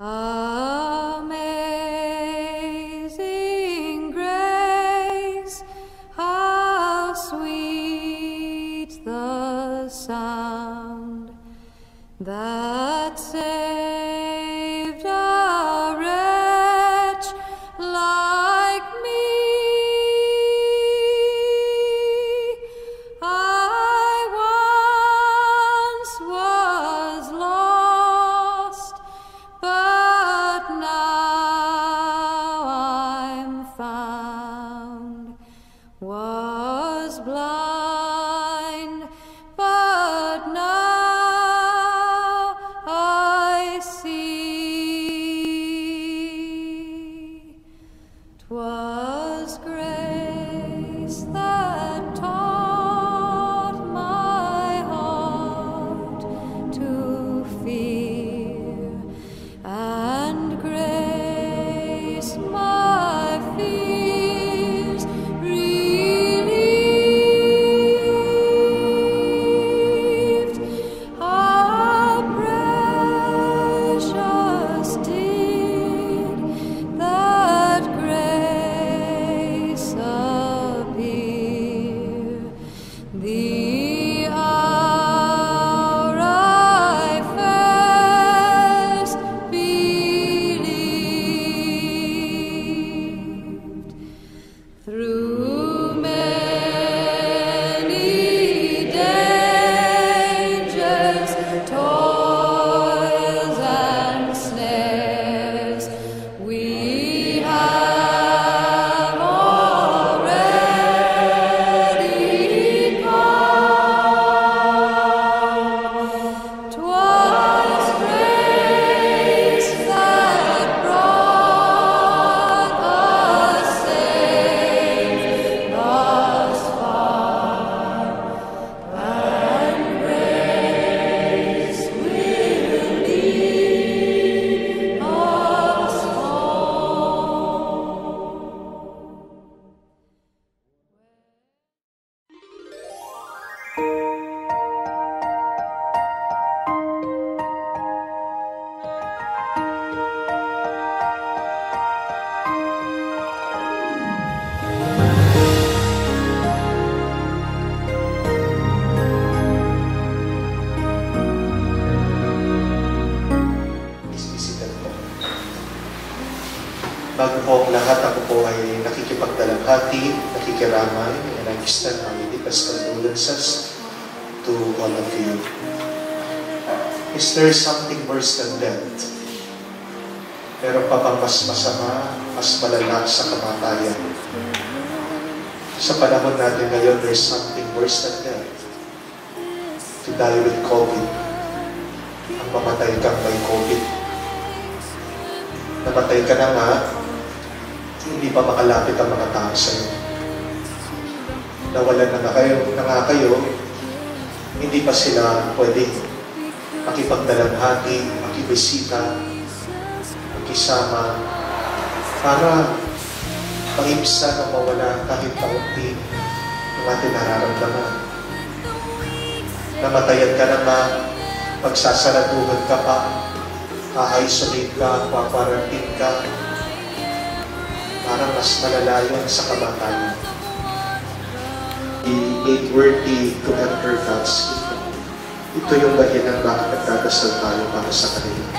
Amazing grace, how sweet the sound that saved a wretch like me. I once was lost, but now I'm found. Was blind, but now I see. 'Twas grace that taught my heart to fear, and grace my fears relieved. How precious did that grace appear, the hour I first believed. Through many dangers, toils, and snares, we have already come. 'Twas grace that brought us safe thus far, and grace will lead us home. Isisitan po. Bago po ang lahat, ako po ay nakikipagdalamhati, nakikiramay, and I extend my deepest condolences to all of you. Is there something worse than death? Meron pa bang mas masama, mas malala sa kamatayan? Sa panahon natin ngayon, there's something worse than death. To die with COVID. Ang mamatay kang may COVID. Namatay ka na nga, hindi pa makalapit ang mga tao sa'yo. Nawalan na nga kayo, hindi pa sila pwedeng makipagdalamhati, makibisita, makisama, para maibsan o mawala kahit kaunti ng ating nararamdaman. Namatayan ka na nga, magsasaladuhan ka pa, isolate ka, paparantin ka, parang mas malala yun sa kamatayan. Be made worthy to enter God's kingdom. Ito yung dahilan bakit nagdadasal tayo para sa kanila,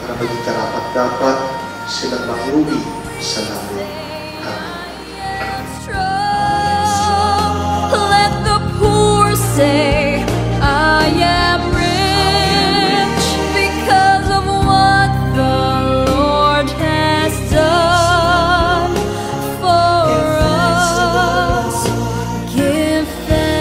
para maging karapat-dapat silang manguwi sa langit. Amen. Let the poor say, I am rich because of what the Lord has done for us. Give thanks.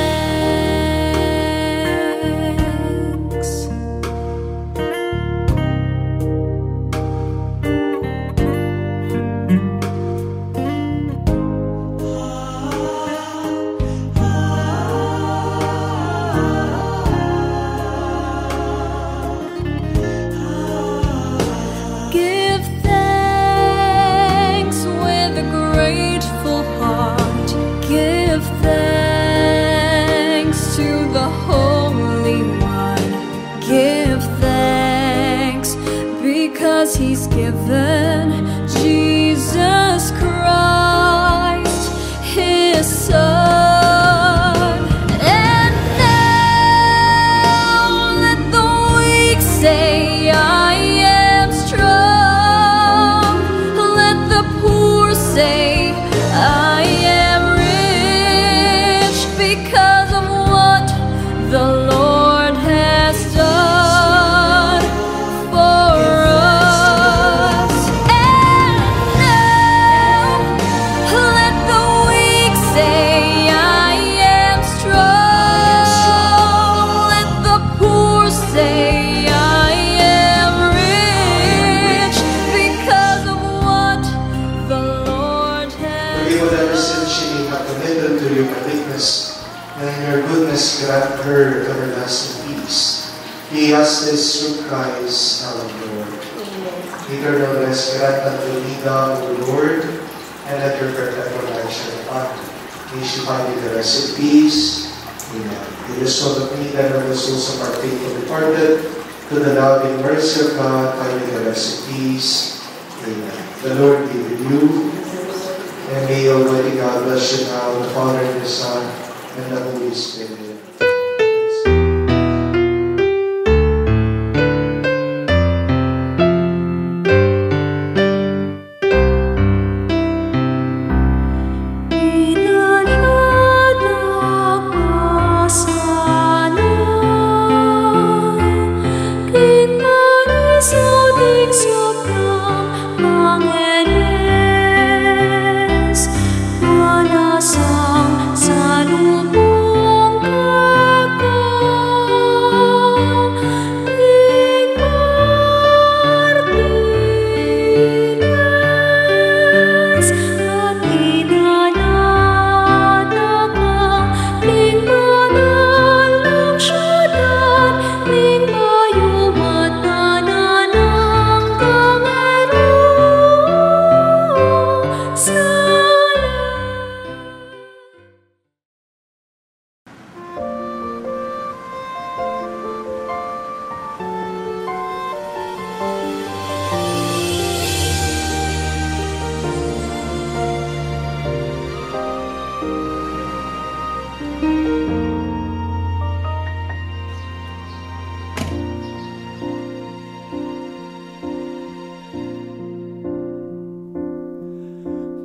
He's given Jesus Christ, His Son. And now let the weak say, I am strong. Let the poor say, I am rich, because of what the Lord has done for us. And now let the weak say, I am strong. Let the poor say, I am rich, because of what the Lord has Forgive whatever sin she may have committed to your weakness, and in your goodness grant her everlasting peace. We ask this through Christ our Lord. Eternal rest grant unto me, thou, O Lord, and let your perpetual life shine upon me. May she find you the rest in peace. Amen. It is so that me and the souls of our faithful departed, to the loving mercy of God, find you the rest in peace. Amen. The Lord be with you, and may Almighty God bless you now, the Father, and the Son, and the Holy Spirit.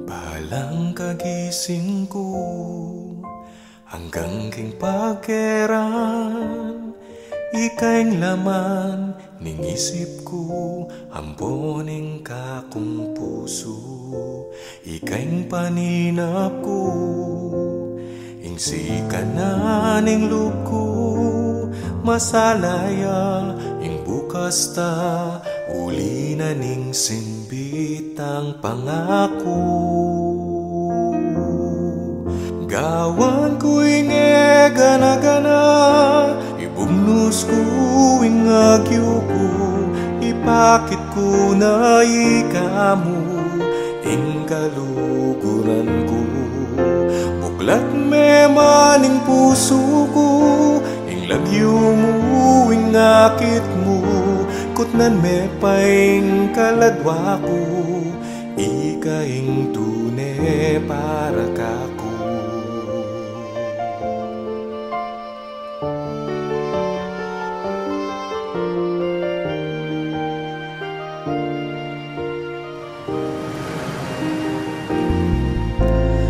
Balang kagising ko hanggang king pagkeran, ikaing laman ning isip ko, amponing kakong puso, ikaing paninap ko, ingsi ka na ning loob ko, masalaya ing bukas ta, uli na ning simbit ang pangako. Gawan ko inge gana-gana, ibugnos ko ing agyo ko, ipakit ko na ikamu ing kaluguran ko. Buklat me maning puso ko, ing lagyo mo ing akit mo, kutnan me paing kaladwa ko, ikaing tune para kako.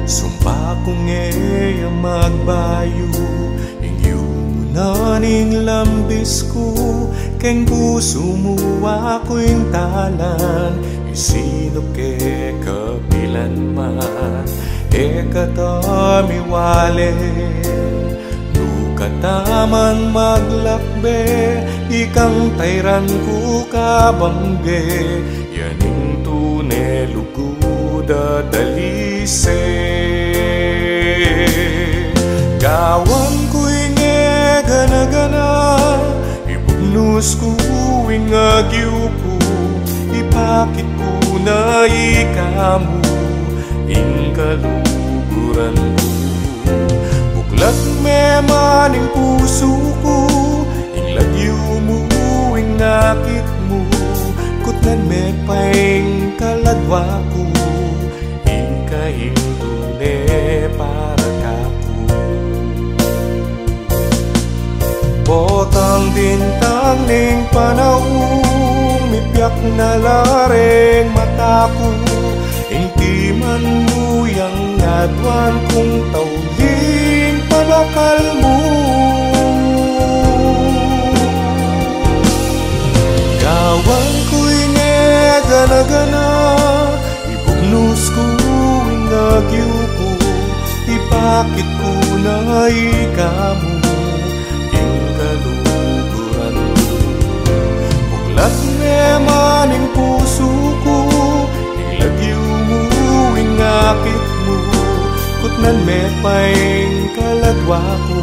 Sumpa kong eya magbayo, inyong naning lambis ko, keng puso mo ako'y talan, isinop ke kapilan man, e katami wale, nukataman maglakbe, ikang tayran ko kabangge, yaning tune luguda dalise. Gawan ko inge gana-gana, ibugnos ko ing agyo ko, ipakit ko na ikamu ing kaluguran ko. Buklat me maning puso ko, ing lagyo mo ing akit mo, nan me paing kaladwaku ikahindune para kaku botang dintang ning panahong mipiak na lareng mataku ingti man muyang ngadwan kung tawling palakal mo gawan ko'y gana-gana ibugnos ko ingagyo ko ipakit ko na ikamu ing kaluguran buklat me maning puso ko ilagyo mo ingakit mo kutnan me paing kaladwa ko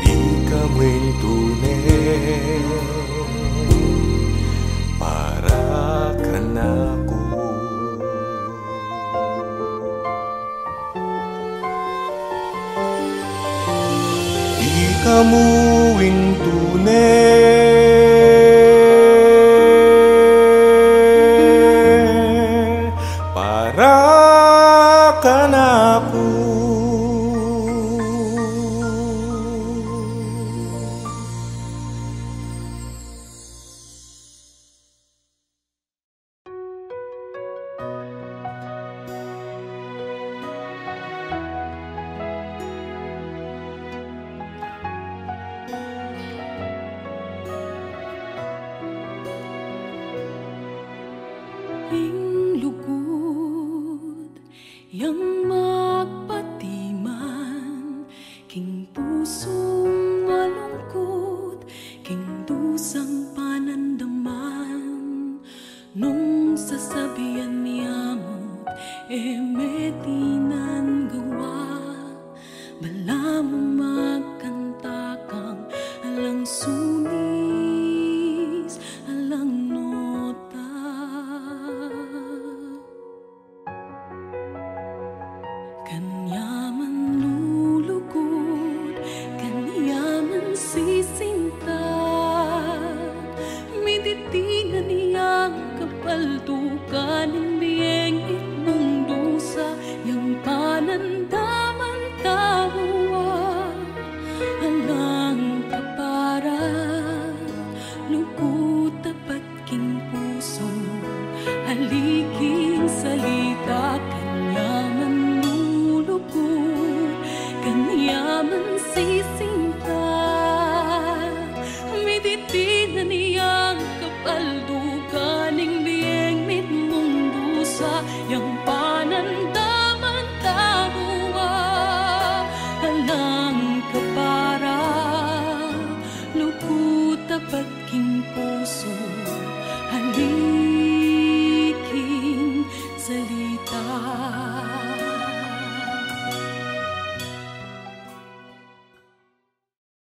di kamuing tunay para kanako di kamuing tunay para kanako. Ing lugod yang magpatiman king pusong malungkot king dusang panandaman nung sasabihan niyamot emetinan gawa bala mo magkanta kang alang sunis alang nota kanyaman lulugod kanyaman sisinta miditinan niyang kapaldukan hindi itmong dusa yang panandaman tawa alang kapara lugod tapat king puso haliking salita kanyaman lulugod kanyaman sisinta miditinan niyang kapaldukan hindi itmong dusa yang panandaman tawa alang kapara lugod tapat king puso haliking salita